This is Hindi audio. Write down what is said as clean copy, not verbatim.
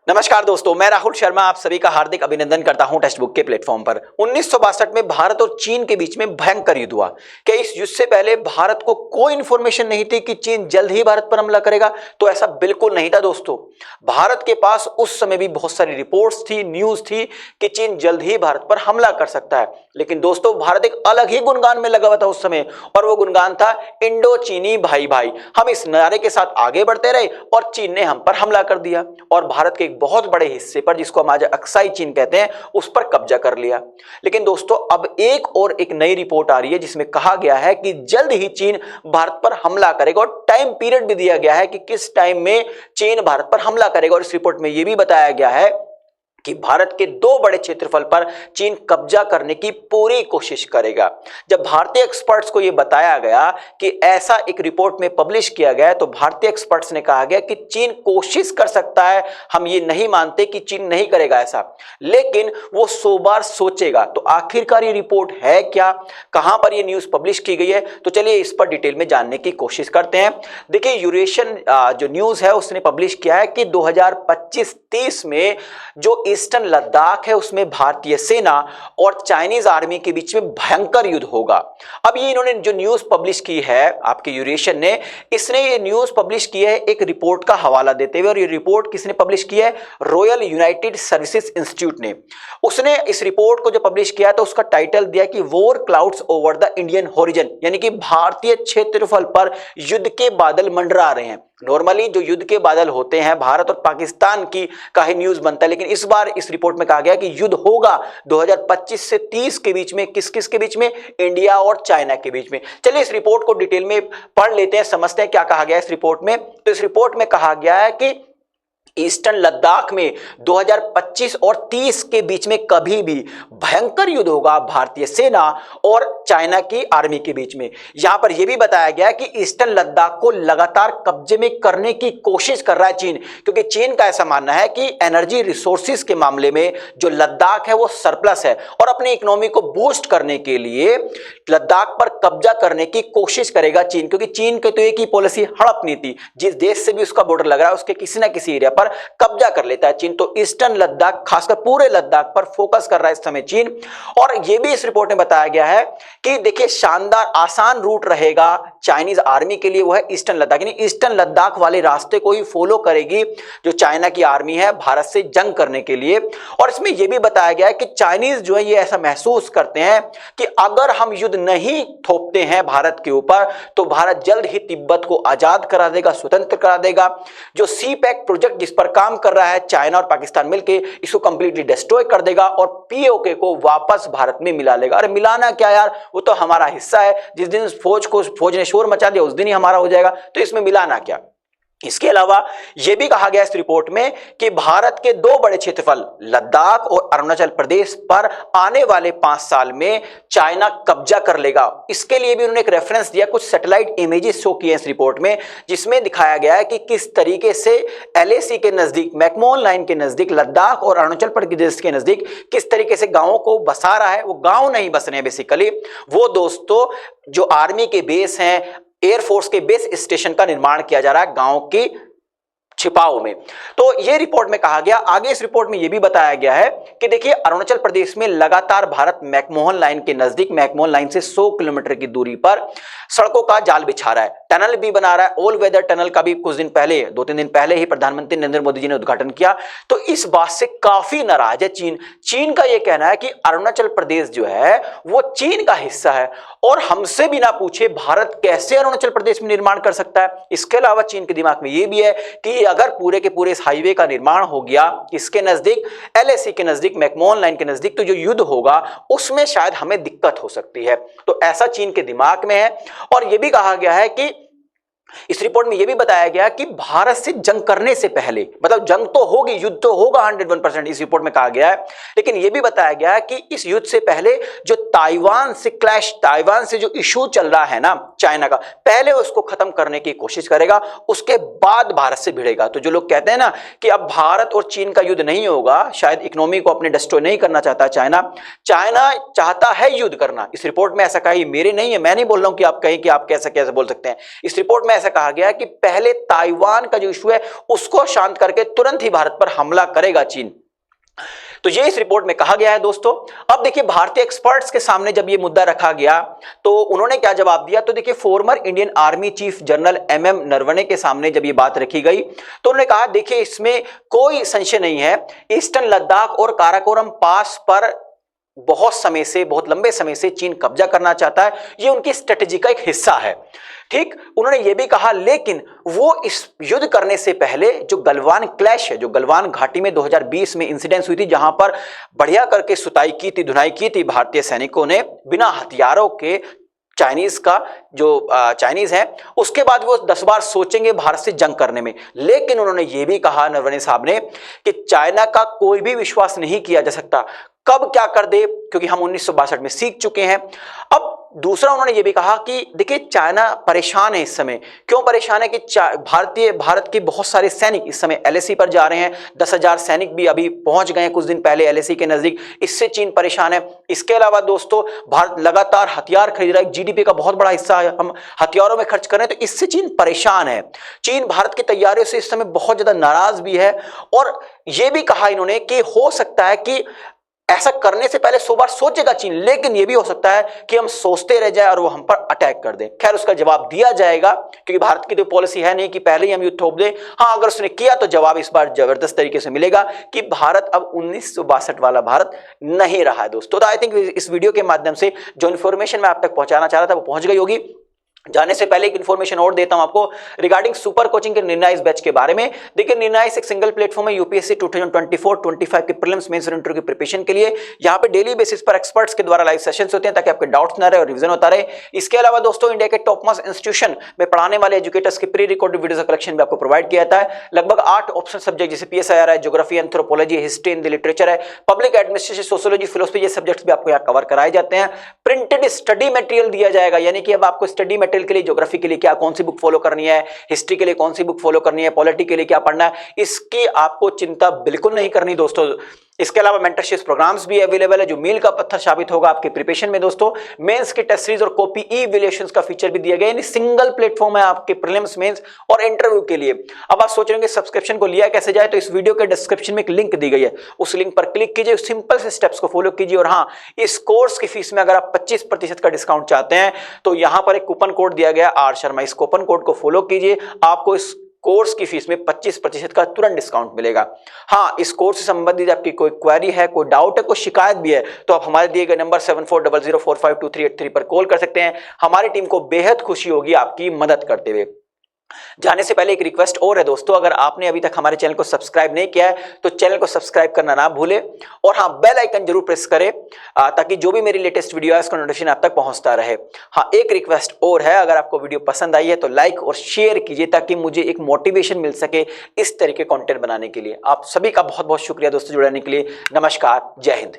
नमस्कार दोस्तों, मैं राहुल शर्मा आप सभी का हार्दिक अभिनंदन करता हूं टेक्स्ट बुक के प्लेटफॉर्म पर। 1962 में भारत और चीन के बीच में भयंकर युद्ध हुआ। क्या इस युद्ध से पहले भारत को कोई इंफॉर्मेशन नहीं थी कि चीन जल्द ही भारत पर हमला करेगा? तो ऐसा बिल्कुल नहीं था दोस्तों। भारत के पास उस समय भी बहुत सारी रिपोर्ट्स थी, न्यूज थी कि चीन जल्द ही भारत पर हमला कर सकता है। लेकिन दोस्तों, भारत एक अलग ही गुणगान में लगा हुआ था उस समय, और वो गुणगान था इंडो चीनी भाई भाई। हम इस नारे के साथ आगे बढ़ते रहे और चीन ने हम पर हमला कर दिया और भारत के बहुत बड़े हिस्से पर, जिसको हम आज अक्साई चीन कहते हैं, उस पर कब्जा कर लिया। लेकिन दोस्तों, अब एक नई रिपोर्ट आ रही है जिसमें कहा गया है कि जल्द ही चीन भारत पर हमला करेगा और टाइम पीरियड भी दिया गया है कि किस टाइम में चीन भारत पर हमला करेगा। और इस रिपोर्ट में यह भी बताया गया है कि भारत के 2 बड़े क्षेत्रफल पर चीन कब्जा करने की पूरी कोशिश करेगा। जब भारतीय एक्सपर्ट्स को यह बताया गया कि ऐसा एक रिपोर्ट में पब्लिश किया गया, तो भारतीय एक्सपर्ट्स ने कहा गया कि चीन कोशिश कर सकता है, हम ये नहीं मानते कि चीन नहीं करेगा ऐसा, लेकिन वो 100 बार सोचेगा। तो आखिरकार ये रिपोर्ट है क्या, कहां पर ये न्यूज पब्लिश की गई है, तो चलिए इस पर डिटेल में जानने की कोशिश करते हैं। देखिए, यूरेशियन जो न्यूज है उसने पब्लिश किया है कि 2025-30 में जो ईस्टर्न लद्दाख है उसमें भारतीय सेना और चाइनीज आर्मी के बीच में भयंकर युद्ध होगा। अब ये इन्होंने जो न्यूज पब्लिश की है, आपके यूरेशियन ने, इसने ये न्यूज पब्लिश की है एक रिपोर्ट का हवाला देते हुए। और ये रिपोर्ट किसने पब्लिश की है? रॉयल यूनाइटेड सर्विसेज इंस्टीट्यूट ने। उसने इस रिपोर्ट को जो पब्लिश किया तो उसका टाइटल दिया कि war clouds over the Indian horizon, यानी कि भारतीय क्षेत्रफल पर युद्ध के बादल मंडरा रहे हैं। नॉर्मली जो युद्ध के बादल होते हैं भारत और पाकिस्तान की का ही न्यूज बनता है, लेकिन इस बार इस रिपोर्ट में कहा गया कि युद्ध होगा 2025 से 30 के बीच में। किस किस के बीच में? इंडिया और चाइना के बीच में। चलिए इस रिपोर्ट को डिटेल में पढ़ लेते हैं, समझते हैं क्या कहा गया इस रिपोर्ट में। तो इस रिपोर्ट में कहा गया है कि ईस्टर्न लद्दाख में 2025 और 30 के बीच में कभी भी भयंकर युद्ध होगा भारतीय सेना और चाइना की आर्मी के बीच में। यहां पर यह भी बताया गया कि ईस्टर्न लद्दाख को लगातार कब्जे में करने की कोशिश कर रहा है चीन, क्योंकि चीन का ऐसा मानना है कि एनर्जी रिसोर्सेज के मामले में जो लद्दाख है वो सरप्लस है और अपनी इकोनॉमी को बूस्ट करने के लिए लद्दाख पर कब्जा करने की कोशिश करेगा चीन, क्योंकि चीन की तो एक ही पॉलिसी, हड़प नीति। जिस देश से भी उसका बॉर्डर लग रहा है उसके किसी ना किसी एरिया पर कब्जा कर लेता है चीन। तो ईस्टर्न लद्दाख, खासकर पूरे लद्दाख पर फोकस कर रहा है इस समय चीन। और यह भी इस रिपोर्ट में बताया गया है कि देखिए, शानदार आसान रूट रहेगा चाइनीज आर्मी के लिए, वो है ईस्टर्न लद्दाख, यानी ईस्टर्न लद्दाख वाले रास्ते को ही फॉलो करेगी जो चाइना की आर्मी है भारत से जंग करने के लिए। और इसमें यह भी बताया गया है कि चाइनीज जो है ये ऐसा महसूस करते हैं कि अगर हम युद्ध नहीं थोपते हैं भारत के ऊपर तो भारत जल्द ही तिब्बत को आजाद करा देगा, स्वतंत्र करा देगा। जो सी पैक प्रोजेक्ट जिस पर काम कर रहा है चाइना और पाकिस्तान मिलकर, इसको कंप्लीटली डिस्ट्रॉय कर देगा और पीओके को वापस भारत में मिला लेगा। अरे मिलाना क्या यार, वो तो हमारा हिस्सा है। जिस दिन फौज ने शोर मचा दिया उस दिन ही हमारा हो जाएगा, तो इसमें मिलाना क्या। इसके अलावा यह भी कहा गया इस रिपोर्ट में कि भारत के 2 बड़े क्षेत्रफल लद्दाख और अरुणाचल प्रदेश पर आने वाले 5 साल में चाइना कब्जा कर लेगा। इसके लिए भी उन्होंने एक रेफरेंस दिया, कुछ सैटेलाइट इमेजेस शो किए इस रिपोर्ट में, जिसमें दिखाया गया है कि किस तरीके से एलएसी के नजदीक, मैकमोहन लाइन के नजदीक, लद्दाख और अरुणाचल प्रदेश के नजदीक किस तरीके से गांवों को बसा रहा है। वो गांव नहीं बस रहे हैं बेसिकली, वो दोस्तों जो आर्मी के बेस हैं, एयरफोर्स के बेस स्टेशन का निर्माण किया जा रहा है गांव की छिपाओ में। तो यह रिपोर्ट में कहा गया। आगे इस रिपोर्ट में यह भी बताया गया है कि देखिए, अरुणाचल प्रदेश में लगातार भारत मैकमोहन लाइन के नजदीक, मैकमोहन लाइन से 100 किलोमीटर की दूरी पर सड़कों का जाल बिछा रहा है, टनल भी बना रहा है। ऑल वेदर टनल का भी कुछ दिन पहले, 2-3 दिन पहले ही प्रधानमंत्री नरेंद्र मोदी जी ने उद्घाटन किया। तो इस बात से काफी नाराज है चीन। चीन का यह कहना है कि अरुणाचल प्रदेश जो है वो चीन का हिस्सा है और हमसे बिना पूछे भारत कैसे अरुणाचल प्रदेश में निर्माण कर सकता है। इसके अलावा चीन के दिमाग में यह भी है कि अगर पूरे के पूरे इस हाईवे का निर्माण हो गया इसके नजदीक, एलएसी के नजदीक, मैकमोहन लाइन के नजदीक, तो जो युद्ध होगा उसमें शायद हमें दिक्कत हो सकती है। तो ऐसा चीन के दिमाग में है। और यह भी कहा गया है कि इस रिपोर्ट में यह भी बताया गया कि भारत से जंग करने से पहले, मतलब जंग तो होगी, युद्ध तो होगा 101%, इस रिपोर्ट में कहा गया है, लेकिन यह भी बताया गया है कि इस युद्ध से पहले जो ताइवान से क्लैश, ताइवान से जो इशू चल रहा है ना चाइना का, पहले उसको खत्म करने की कोशिश करेगा, उसके बाद भारत से भिड़ेगा। तो जो लोग कहते हैं ना कि अब भारत और चीन का युद्ध नहीं होगा, शायद इकोनॉमी को अपने डिस्ट्रॉय नहीं करना चाहता चाइना, चाइना चाहता है युद्ध करना। इस रिपोर्ट में ऐसा कहा, मेरे नहीं है, मैं नहीं बोल रहा हूं कि आप कहें कि आप कैसे बोल सकते हैं। इस रिपोर्ट में ऐसा कहा गया कि पहले ताइवान का जो इशू है उसको शांत करके तुरंत ही भारत पर हमला करेगा चीन। तो ये इस रिपोर्ट में कहा गया है दोस्तों। अब देखिए भारतीय एक्सपर्ट्स के सामने जब ये मुद्दा रखा गया तो उन्होंने क्या जवाब दिया, तो देखिए former Indian army chief general MM Naravane के सामने जब ये बात रखी गई तो उन्होंने कहा देखिए इसमें कोई संशय नहीं है, ईस्टर्न लद्दाख और काराकोरम पास पर बहुत लंबे समय से चीन कब्जा करना चाहता है, ये उनकी स्ट्रेटेजी का एक हिस्सा है। ठीक, उन्होंने ये भी कहा लेकिन वो इस युद्ध करने से पहले जो गलवान क्लैश है, जो गलवान घाटी में 2020 में इंसिडेंस हुई थी जहां पर बढ़िया करके सुताई की थी, धुनाई की थी भारतीय सैनिकों ने बिना हथियारों के चाइनीज है, उसके बाद वो 10 बार सोचेंगे भारत से जंग करने में। लेकिन उन्होंने ये भी कहा नरवणे साहब ने कि चाइना का कोई भी विश्वास नहीं किया जा सकता, कब क्या कर दे, क्योंकि हम 1962 में सीख चुके हैं। अब दूसरा उन्होंने ये भी कहा कि देखिए चाइना परेशान है इस समय। क्यों परेशान है कि भारत के बहुत सारे सैनिक इस समय एलएसी पर जा रहे हैं, 10,000 सैनिक भी अभी पहुंच गए हैं कुछ दिन पहले एलएसी के नजदीक, इससे चीन परेशान है। इसके अलावा दोस्तों भारत लगातार हथियार खरीद रहा है, जीडीपी का बहुत बड़ा हिस्सा हम हथियारों में खर्च कर रहे हैं, तो इससे चीन परेशान है। चीन भारत की तैयारियों से इस समय बहुत ज्यादा नाराज भी है और यह भी कहा इन्होंने कि हो सकता है कि ऐसा करने से पहले 100 बार सोचेगा चीन, लेकिन यह भी हो सकता है कि हम सोचते रह जाए और वो हम पर अटैक कर दे। खैर उसका जवाब दिया जाएगा क्योंकि भारत की तो पॉलिसी है नहीं कि पहले ही हम युद्ध थोप दें। हाँ, अगर उसने किया तो जवाब इस बार जबरदस्त तरीके से मिलेगा कि भारत अब 1962 वाला भारत नहीं रहा है दोस्तों। तो आई थिंक इस वीडियो के माध्यम से जो इन्फॉर्मेशन मैं आप तक पहुंचाना चाह रहा था वो पहुंच गई होगी। जाने से पहले एक इन्फॉर्मेशन और देता हूं आपको रिगार्डिंग सुपर कोचिंग के निर्णायक बैच के बारे में। देखिए निर्णायक एक सिंगल प्लेटफॉर्म है यूपीएससी 2024-25 के प्रीलिम्स मेंस और इंटरव्यू की प्रिपरेशन के लिए। यहां पे डेली बेसिस पर एक्सपर्ट्स के द्वारा लाइव सेशंस होते हैं ताकि आपके डाउट्स ना रहे और रिवीजन होता रहे। इसके अलावा दोस्तों इंडिया के टॉप मोस्ट इंस्टीट्यूशन में पढ़ाने वाले एजुकेटर्स के प्री रिकॉर्डेड वीडियोस का कलेक्शन भी आपको प्रोवाइड किया जाता है। लगभग 8 ऑप्शन सब्जेक्ट जैसे पीएसआईआर है, geography, anthropology, history, Hindi literature है, पब्लिक एडमिनिस्ट्रेशन, सोशियोलॉजी, फिलोसफी, ये सब्जेक्ट्स भी आपको यहाँ कवर कराए जाते हैं। प्रिंटेड स्टडी मटेरियल दिया जाएगा, यानी कि अब आपको स्टडी मटेरियल के लिए ज्योग्राफी के लिए क्या कौन सी बुक फॉलो करनी है, हिस्ट्री के लिए कौन सी बुक फॉलो करनी है, पॉलिटी के लिए क्या पढ़ना है, इसकी आपको चिंता बिल्कुल नहीं करनी दोस्तों। इसके अलावा मेंटरशिप प्रोग्राम्स भी अवेलेबल है जो मील का पत्थर साबित होगा आपके प्रिपरेशन में दोस्तों। मेंस के टेस्ट सीरीज और कॉपी ई इवैल्यूएशंस का फीचर भी दिया गया है, यानी सिंगल प्लेटफॉर्म है आपके प्रीलिम्स, मेंस और इंटरव्यू के लिए। अब आप सोच रहे होंगे सब्सक्रिप्शन को लिया कैसे जाए, तो इस वीडियो के डिस्क्रिप्शन में एक लिंक दी गई है, उस लिंक पर क्लिक कीजिए, सिंपल से स्टेप्स को फॉलो कीजिए। और हाँ, इस कोर्स की फीस में अगर आप 25% का डिस्काउंट चाहते हैं तो यहां पर एक कूपन कोड दिया गया आर शर्मा, इस कूपन कोड को फॉलो कीजिए, आपको इस कोर्स की फीस में 25% का तुरंत डिस्काउंट मिलेगा। हाँ, इस कोर्स से संबंधित आपकी कोई क्वेरी है, कोई डाउट है, कोई शिकायत भी है तो आप हमारे दिए गए नंबर 7400452383 पर कॉल कर सकते हैं। हमारी टीम को बेहद खुशी होगी आपकी मदद करते हुए। जाने से पहले एक रिक्वेस्ट और है दोस्तों, अगर आपने अभी तक हमारे चैनल को सब्सक्राइब नहीं किया है तो चैनल को सब्सक्राइब करना ना भूलें और हाँ बेल आइकन जरूर प्रेस करें ताकि जो भी मेरी लेटेस्ट वीडियो है उसका नोटिफिकेशन आप तक पहुंचता रहे। हाँ, एक रिक्वेस्ट और है, अगर आपको वीडियो पसंद आई है तो लाइक और शेयर कीजिए ताकि मुझे एक मोटिवेशन मिल सके इस तरह के कंटेंट बनाने के लिए। आप सभी का बहुत बहुत शुक्रिया दोस्तों जुड़ने के लिए। नमस्कार, जय हिंद।